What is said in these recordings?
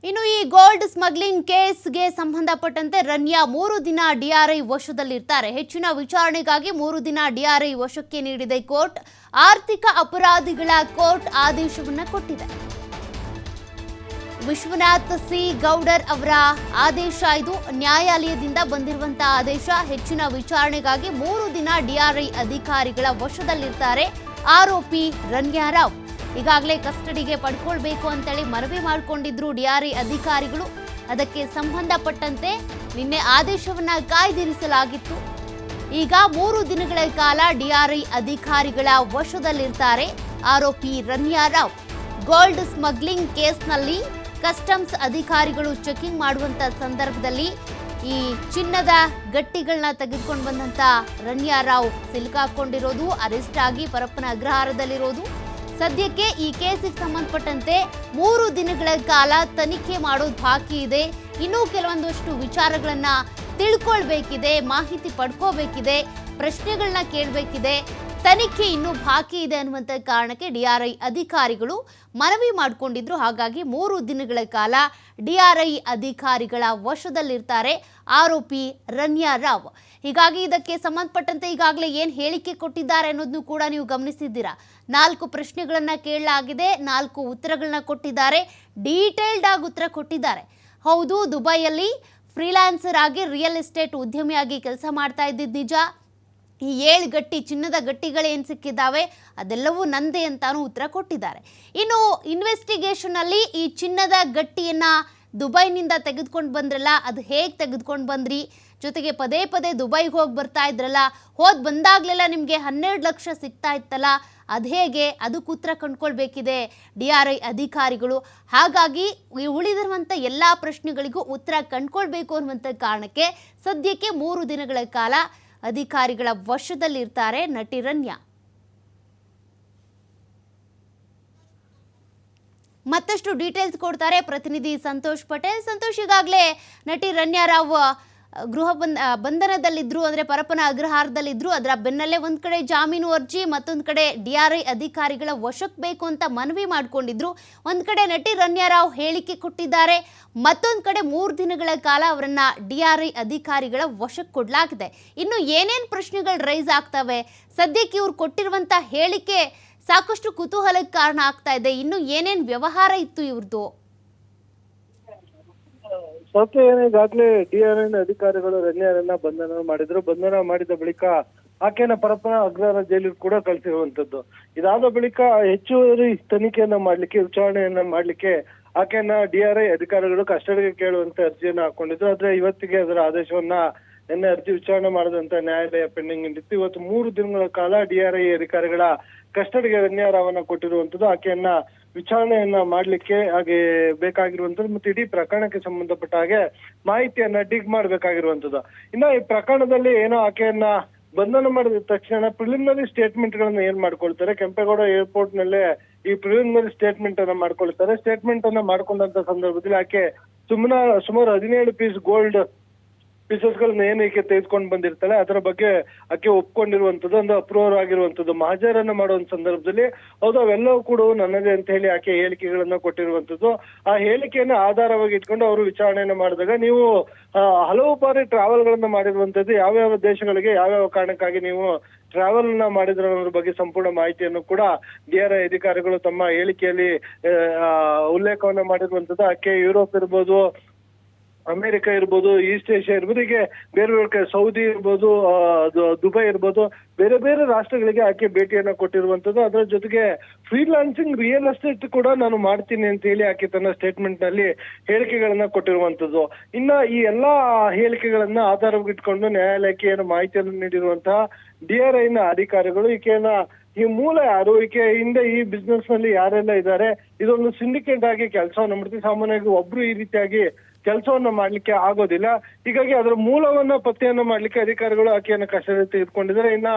ಇನ್ನು ಈ gold smuggling ಕೇಸ್ಗೆ ಸಂಬಂಧಪಟ್ಟಂತೆ ರನ್ಯಾ 3 ದಿನ ಡಿಆರ್ಐ ವಶದಲ್ಲಿರ್ತಾರೆ. ಹೆಚ್ಚಿನ ವಿಚಾರಣೆಗಾಗಿ 3 ದಿನ ಡಿಆರ್ಐ ವಶಕ್ಕೆ ನೀಡಿದೆ ಕೋರ್ಟ್. ಆರ್ಥಿಕ ಅಪರಾಧಿಗಳ ಕೋರ್ಟ್ ಆದೇಶವನ್ನ ಕೊಟ್ಟಿದೆ. ವಿಶ್ವನಾಥ್ ಸಿ ಗೌಡರ್ ಅವರ ಆದೇಶ ಇದು. ನ್ಯಾಯಾಲಯದಿಂದ ಬಂದಿರುವಂತಹ ಆದೇಶ. ಹೆಚ್ಚಿನ ವಿಚಾರಣೆಗಾಗಿ 3 ದಿನ ಡಿಆರ್ಐ ಅಧಿಕಾರಿಗಳ ವಶದಲ್ಲಿರ್ತಾರೆ ಆರೋಪಿ ರನ್ಯಾ ರಾವ್. ಈಗಾಗಲೇ ಕಸ್ಟಡಿಗೆ ಪಡ್ಕೊಳ್ಬೇಕು ಅಂತೇಳಿ ಮನವಿ ಮಾಡಿಕೊಂಡಿದ್ರು ಡಿಆರ್ಐ ಅಧಿಕಾರಿಗಳು. ಅದಕ್ಕೆ ಸಂಬಂಧಪಟ್ಟಂತೆ ನಿನ್ನೆ ಆದೇಶವನ್ನ ಕಾಯ್ದಿರಿಸಲಾಗಿತ್ತು. ಈಗ 3 ದಿನಗಳ ಕಾಲ ಡಿಆರ್ಐ ಅಧಿಕಾರಿಗಳ ವಶದಲ್ಲಿರ್ತಾರೆ ಆರೋಪಿ ರನ್ಯಾ ರಾವ್. ಗೋಲ್ಡ್ ಸ್ಮಗ್ಲಿಂಗ್ ಕೇಸ್ನಲ್ಲಿ ಕಸ್ಟಮ್ಸ್ ಅಧಿಕಾರಿಗಳು ಚೆಕಿಂಗ್ ಮಾಡುವಂತ ಸಂದರ್ಭದಲ್ಲಿ ಈ ಚಿನ್ನದ ಗಟ್ಟಿಗಳನ್ನ ತೆಗೆದುಕೊಂಡು ಬಂದಂತ ರನ್ಯಾ ರಾವ್ ಸಿಲುಕಾಕೊಂಡಿರೋದು, ಅರೆಸ್ಟ್ ಆಗಿ ಪರಪ್ಪನ ಅಗ್ರಹಾರದಲ್ಲಿರೋದು. ಸದ್ಯಕ್ಕೆ ಈ ಕೇಸಿಗೆ ಸಂಬಂಧಪಟ್ಟಂತೆ 3 ದಿನಗಳ ಕಾಲ ತನಿಖೆ ಮಾಡೋದು ಬಾಕಿ ಇದೆ. ಇನ್ನೂ ಕೆಲವೊಂದಷ್ಟು ವಿಚಾರಗಳನ್ನ ತಿಳ್ಕೊಳ್ಬೇಕಿದೆ, ಮಾಹಿತಿ ಪಡ್ಕೋಬೇಕಿದೆ, ಪ್ರಶ್ನೆಗಳನ್ನ ಕೇಳಬೇಕಿದೆ. ತನಿಖೆ ಇನ್ನೂ ಬಾಕಿ ಇದೆ ಅನ್ನುವಂಥ ಕಾರಣಕ್ಕೆ ಡಿಆರ್ಐ ಅಧಿಕಾರಿಗಳು ಮನವಿ ಮಾಡಿಕೊಂಡಿದ್ರು. ಹಾಗಾಗಿ 3 ದಿನಗಳ ಕಾಲ ಡಿಆರ್ಐ ಅಧಿಕಾರಿಗಳ ವಶದಲ್ಲಿರ್ತಾರೆ ಆರೋಪಿ ರನ್ಯಾ ರಾವ್. ಹೀಗಾಗಿ ಇದಕ್ಕೆ ಸಂಬಂಧಪಟ್ಟಂತೆ ಈಗಾಗಲೇ ಏನು ಹೇಳಿಕೆ ಕೊಟ್ಟಿದ್ದಾರೆ ಅನ್ನೋದನ್ನು ಕೂಡ ನೀವು ಗಮನಿಸಿದ್ದೀರಾ. 4 ಪ್ರಶ್ನೆಗಳನ್ನ ಕೇಳಲಾಗಿದೆ, 4 ಉತ್ತರಗಳನ್ನ ಕೊಟ್ಟಿದ್ದಾರೆ. ಡೀಟೇಲ್ಡ್ ಆಗಿ ಉತ್ತರ ಕೊಟ್ಟಿದ್ದಾರೆ. ಹೌದು, ದುಬೈಯಲ್ಲಿ ಫ್ರೀಲಾನ್ಸರ್ ಆಗಿ ರಿಯಲ್ ಎಸ್ಟೇಟ್ ಉದ್ಯಮಿಯಾಗಿ ಕೆಲಸ ಮಾಡ್ತಾ ಇದ್ದಿದ್ದು ನಿಜ. ಈ 7 ಗಟ್ಟಿ ಚಿನ್ನದ ಗಟ್ಟಿಗಳೇನು ಸಿಕ್ಕಿದ್ದಾವೆ ಅದೆಲ್ಲವೂ ನಂದೇ ಅಂತಾನೂ ಉತ್ತರ ಕೊಟ್ಟಿದ್ದಾರೆ. ಇನ್ನು ಇನ್ವೆಸ್ಟಿಗೇಷನಲ್ಲಿ ಈ ಚಿನ್ನದ ಗಟ್ಟಿಯನ್ನು ದುಬೈನಿಂದ ತೆಗೆದುಕೊಂಡು ಬಂದ್ರಲ್ಲ, ಅದು ಹೇಗೆ ತೆಗೆದುಕೊಂಡು ಬಂದ್ರಿ, ಜೊತೆಗೆ ಪದೇ ಪದೇ ದುಬೈಗೆ ಹೋಗಿ ಬರ್ತಾ ಇದ್ರಲ್ಲ, ಬಂದಾಗಲೆಲ್ಲ ನಿಮಗೆ 12 ಲಕ್ಷ ಸಿಗ್ತಾ ಇತ್ತಲ್ಲ, ಅದು ಹೇಗೆ, ಅದಕ್ಕೆ ಉತ್ತರ ಕಂಡುಕೊಳ್ಬೇಕಿದೆ ಡಿಆರ್ಐ ಅಧಿಕಾರಿಗಳು. ಹಾಗಾಗಿ ಉಳಿದಿರುವಂಥ ಎಲ್ಲ ಪ್ರಶ್ನೆಗಳಿಗೂ ಉತ್ತರ ಕಂಡುಕೊಳ್ಬೇಕು ಅನ್ನುವಂಥ ಕಾರಣಕ್ಕೆ ಸದ್ಯಕ್ಕೆ 3 ದಿನಗಳ ಕಾಲ ಅಧಿಕಾರಿಗಳ ವಶದಲ್ಲಿರ್ತಾರೆ ನಟಿ ರನ್ಯಾ. ಮತ್ತಷ್ಟು ಡೀಟೇಲ್ಸ್ ಕೊಡ್ತಾರೆ ಪ್ರತಿನಿಧಿ ಸಂತೋಷ್ ಪಟೇಲ್. ಸಂತೋಷ್, ಈಗಾಗಲೇ ನಟಿ ರನ್ಯಾ ರಾವ್ ಗೃಹ ಬಂಧನದಲ್ಲಿದ್ದರು, ಅಂದರೆ ಪರಪ್ಪನ ಅಗ್ರಹಾರದಲ್ಲಿದ್ದರು. ಅದರ ಬೆನ್ನಲ್ಲೇ ಒಂದು ಕಡೆ ಜಾಮೀನು ಅರ್ಜಿ, ಮತ್ತೊಂದು ಕಡೆ ಡಿಆರ್ಐ ಅಧಿಕಾರಿಗಳ ವಶಕ್ಕೆ ಬೇಕು ಅಂತ ಮನವಿ ಮಾಡಿಕೊಂಡಿದ್ರು. ಒಂದು ಕಡೆ ನಟಿ ರನ್ಯಾ ರಾವ್ ಹೇಳಿಕೆ ಕೊಟ್ಟಿದ್ದಾರೆ, ಮತ್ತೊಂದು ಕಡೆ 3 ದಿನಗಳ ಕಾಲ ಅವರನ್ನ ಡಿಆರ್ಐ ಅಧಿಕಾರಿಗಳ ವಶಕ್ಕೆ ಕೊಡಲಾಗಿದೆ. ಇನ್ನು ಏನೇನು ಪ್ರಶ್ನೆಗಳು ರೈಸ್ ಆಗ್ತವೆ? ಸದ್ಯಕ್ಕೆ ಇವ್ರು ಕೊಟ್ಟಿರುವಂಥ ಹೇಳಿಕೆ ಸಾಕಷ್ಟು ಕುತೂಹಲಕ್ಕೆ ಕಾರಣ ಆಗ್ತಾ ಇದೆ. ಇನ್ನು ಏನೇನು ವ್ಯವಹಾರ ಇತ್ತು ಇವ್ರದ್ದು? ಸೌಖ್ಯ ಈಗಾಗಲೇ ಡಿಆರ್ಐ ಅಧಿಕಾರಿಗಳು ರನ್ಯಾರನ್ನ ಬಂಧನ ಮಾಡಿದ್ರು. ಬಂಧನ ಮಾಡಿದ ಬಳಿಕ ಆಕೆಯನ್ನ ಪರಪ್ಪನ ಅಗ್ರಹಾರ ಜೈಲಿಗೆ ಕೂಡ ಕಳಿಸಿರುವಂತದ್ದು. ಇದಾದ ಬಳಿಕ ಹೆಚ್ಚುವರಿ ತನಿಖೆಯನ್ನ ಮಾಡ್ಲಿಕ್ಕೆ, ವಿಚಾರಣೆಯನ್ನ ಮಾಡ್ಲಿಕ್ಕೆ ಆಕೆಯನ್ನ ಡಿಆರ್ಐ ಅಧಿಕಾರಿಗಳು ಕಸ್ಟಡಿಗೆ ಕೇಳುವಂತ ಅರ್ಜಿಯನ್ನ ಹಾಕೊಂಡಿದ್ರು. ಆದ್ರೆ ಇವತ್ತಿಗೆ ಅದರ ಆದೇಶವನ್ನ ನಿನ್ನೆ ಅರ್ಜಿ ವಿಚಾರಣೆ ಮಾಡಿದಂತ ನ್ಯಾಯಾಲಯ ಪೆಂಡಿಂಗ್ ಇಟ್ಟಿತ್ತು. ಇವತ್ತು 3 ದಿನಗಳ ಕಾಲ ಡಿಆರ್ಐ ಅಧಿಕಾರಿಗಳ ಕಸ್ಟಡಿಗೆ ರನ್ಯಾ ರಾವನ್ನ ಕೊಟ್ಟಿರುವಂತದ್ದು. ಆಕೆಯನ್ನ ವಿಚಾರಣೆಯನ್ನ ಮಾಡ್ಲಿಕ್ಕೆ ಹಾಗೆ ಬೇಕಾಗಿರುವಂತದ್ದು ಮತ್ತೆ ಇಡೀ ಪ್ರಕರಣಕ್ಕೆ ಸಂಬಂಧಪಟ್ಟ ಹಾಗೆ ಮಾಹಿತಿಯನ್ನ ಡಿಗ್ ಮಾಡ್ಬೇಕಾಗಿರುವಂತದ್ದು. ಇನ್ನ ಈ ಪ್ರಕರಣದಲ್ಲಿ ಏನೋ ಆಕೆಯನ್ನ ಬಂಧನ ಮಾಡಿದ ತಕ್ಷಣ ಪ್ರಿಲಿಮಿನರಿ ಸ್ಟೇಟ್ಮೆಂಟ್ ಗಳನ್ನ ಏನ್ ಮಾಡ್ಕೊಳ್ತಾರೆ, ಕೆಂಪೇಗೌಡ ಏರ್ಪೋರ್ಟ್ ನಲ್ಲೇ ಈ ಪ್ರಿಲಿಮಿನರಿ ಸ್ಟೇಟ್ಮೆಂಟ್ ಅನ್ನ ಮಾಡ್ಕೊಳ್ತಾರೆ. ಸ್ಟೇಟ್ಮೆಂಟ್ ಅನ್ನ ಮಾಡ್ಕೊಂಡಂತ ಸಂದರ್ಭದಲ್ಲಿ ಆಕೆ ಸುಮಾರು 17 ಪೀಸ್ ಗೋಲ್ಡ್ ಪೀಸಸ್ ಗಳನ್ನ ಏನಕ್ಕೆ ತೆಗೆದುಕೊಂಡು ಬಂದಿರ್ತಾಳೆ ಅದರ ಬಗ್ಗೆ ಆಕೆ ಒಪ್ಕೊಂಡಿರುವಂತದ್ದು, ಒಂದು ಅಪ್ರೂವರ್ ಆಗಿರುವಂತದ್ದು. ಮಹಾಜರನ್ನ ಮಾಡುವಂತ ಸಂದರ್ಭದಲ್ಲಿ ಹೌದು ಅವೆಲ್ಲವೂ ಕೂಡ ನನ್ನದೇ ಅಂತ ಹೇಳಿ ಆಕೆ ಹೇಳಿಕೆಗಳನ್ನ ಕೊಟ್ಟಿರುವಂತದ್ದು. ಆ ಹೇಳಿಕೆಯನ್ನ ಆಧಾರವಾಗಿ ಇಟ್ಕೊಂಡು ಅವರು ವಿಚಾರಣೆಯನ್ನ ಮಾಡಿದಾಗ, ನೀವು ಹಲವು ಬಾರಿ ಟ್ರಾವೆಲ್ ಗಳನ್ನ ಮಾಡಿರುವಂತದ್ದು, ಯಾವ್ಯಾವ ದೇಶಗಳಿಗೆ ಯಾವ್ಯಾವ ಕಾರಣಕ್ಕಾಗಿ ನೀವು ಟ್ರಾವೆಲ್ ನ ಮಾಡಿದ್ರ ಅನ್ನೋದ್ರ ಬಗ್ಗೆ ಸಂಪೂರ್ಣ ಮಾಹಿತಿಯನ್ನು ಕೂಡ ಡಿಆರ್ಐ ಅಧಿಕಾರಿಗಳು ತಮ್ಮ ಹೇಳಿಕೆಯಲ್ಲಿ ಉಲ್ಲೇಖವನ್ನ ಮಾಡಿರುವಂತದ್ದು. ಆಕೆ ಯುರೋಪ್ ಇರ್ಬೋದು, ಅಮೆರಿಕ ಇರ್ಬೋದು, ಈಸ್ಟ್ ಏಷ್ಯಾ ಇರ್ಬೋದು, ಹೀಗೆ ಬೇರೆ ಬೇರೆ ಸೌದಿ ಇರ್ಬೋದು, ದುಬೈ ಇರ್ಬೋದು, ಬೇರೆ ಬೇರೆ ರಾಷ್ಟ್ರಗಳಿಗೆ ಆಕೆ ಭೇಟಿಯನ್ನ ಕೊಟ್ಟಿರುವಂತದ್ದು. ಅದರ ಜೊತೆಗೆ ಫ್ರೀಲಾನ್ಸಿಂಗ್ ರಿಯಲ್ ಎಸ್ಟೇಟ್ ಕೂಡ ನಾನು ಮಾಡ್ತೀನಿ ಅಂತ ಹೇಳಿ ಆಕೆ ತನ್ನ ಸ್ಟೇಟ್ಮೆಂಟ್ ನಲ್ಲಿ ಹೇಳಿಕೆಗಳನ್ನ ಕೊಟ್ಟಿರುವಂತದ್ದು. ಇನ್ನ ಈ ಎಲ್ಲಾ ಹೇಳಿಕೆಗಳನ್ನ ಆಧಾರವಾಗಿಟ್ಕೊಂಡು ನ್ಯಾಯಾಲಯಕ್ಕೆ ಏನು ಮಾಹಿತಿಯನ್ನು ನೀಡಿರುವಂತಹ ಡಿಆರ್ಐ ನ ಅಧಿಕಾರಿಗಳು ಈಕೆಯನ್ನ ಈ ಮೂಲ ಯಾರು, ಈಕೆ ಹಿಂದೆ ಈ ಬಿಸ್ನೆಸ್ ನಲ್ಲಿ ಯಾರೆಲ್ಲ ಇದ್ದಾರೆ, ಇದೊಂದು ಸಿಂಡಿಕೇಟ್ ಆಗಿ ಕೆಲಸವನ್ನ ಮಾಡ್ತೀವಿ. ಸಾಮಾನ್ಯವಾಗಿ ಒಬ್ರು ಈ ರೀತಿಯಾಗಿ ಕೆಲಸವನ್ನ ಮಾಡ್ಲಿಕ್ಕೆ ಆಗೋದಿಲ್ಲ. ಹೀಗಾಗಿ ಅದರ ಮೂಲವನ್ನ ಪತ್ತೆಯನ್ನ ಮಾಡ್ಲಿಕ್ಕೆ ಅಧಿಕಾರಿಗಳು ಆಕೆಯನ್ನ ಕಸ್ಟಡಿ ತೆಗೆದುಕೊಂಡಿದ್ದಾರೆ. ಇನ್ನ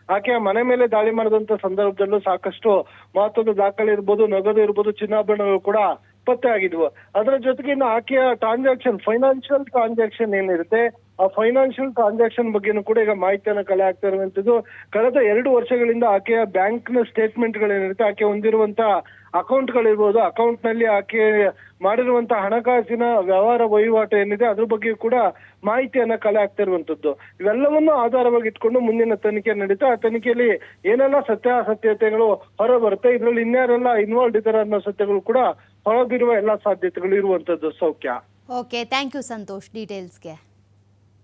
ಆಕೆಯ ಮನೆ ಮೇಲೆ ದಾಳಿ ಮಾಡಿದಂತ ಸಂದರ್ಭದಲ್ಲೂ ಸಾಕಷ್ಟು ಮಹತ್ವದ ದಾಖಲೆ ಇರ್ಬೋದು, ನಗದು ಇರ್ಬೋದು, ಚಿನ್ನಾಭರಣಗಳು ಕೂಡ ಪತ್ತೆ ಆಗಿದ್ವು. ಅದರ ಜೊತೆಗೆ ಇನ್ನು ಆಕೆಯ ಟ್ರಾನ್ಸಾಕ್ಷನ್, ಫೈನಾನ್ಷಿಯಲ್ ಟ್ರಾನ್ಸಾಕ್ಷನ್ ಏನಿರುತ್ತೆ, ಆ ಫೈನಾನ್ಷಿಯಲ್ ಟ್ರಾನ್ಸಾಕ್ಷನ್ ಬಗ್ಗೆನೂ ಕೂಡ ಈಗ ಮಾಹಿತಿಯನ್ನ ಕಲೆ ಆಗ್ತಾ ಇರುವಂತದ್ದು. ಕಳೆದ 2 ವರ್ಷಗಳಿಂದ ಆಕೆಯ ಬ್ಯಾಂಕ್ ನ ಸ್ಟೇಟ್ಮೆಂಟ್ ಗಳೇನಿರುತ್ತೆ, ಆಕೆ ಹೊಂದಿರುವಂತ ಅಕೌಂಟ್ಗಳಿರ್ಬೋದು, ಅಕೌಂಟ್ ನಲ್ಲಿ ಆಕೆ ಮಾಡಿರುವಂತಹ ಹಣಕಾಸಿನ ವ್ಯವಹಾರ ವಹಿವಾಟು ಏನಿದೆ ಅದ್ರ ಬಗ್ಗೆ ಕೂಡ ಮಾಹಿತಿಯನ್ನ ಕಲೆ ಹಾಕ್ತಿರುವಂತದ್ದು. ಇವೆಲ್ಲವನ್ನು ಆಧಾರವಾಗಿ ಇಟ್ಕೊಂಡು ಮುಂದಿನ ತನಿಖೆ ನಡೀತಾ ಆ ತನಿಖೆಯಲ್ಲಿ ಏನೆಲ್ಲ ಸತ್ಯಾಸತ್ಯತೆಗಳು ಹೊರ ಬರುತ್ತೆ, ಇದ್ರಲ್ಲಿ ಇನ್ಯಾರೆಲ್ಲ ಇನ್ವಾಲ್ವ್ ಇದ್ದಾರೆ ಅನ್ನೋ ಸತ್ಯಗಳು ಕೂಡ ಹೊರಬಿರುವ ಎಲ್ಲಾ ಸಾಧ್ಯತೆಗಳು ಇರುವಂತದ್ದು. ಸೌಖ್ಯ. Okay, thank you Santosh ಡೀಟೇಲ್ಸ್ಗೆ.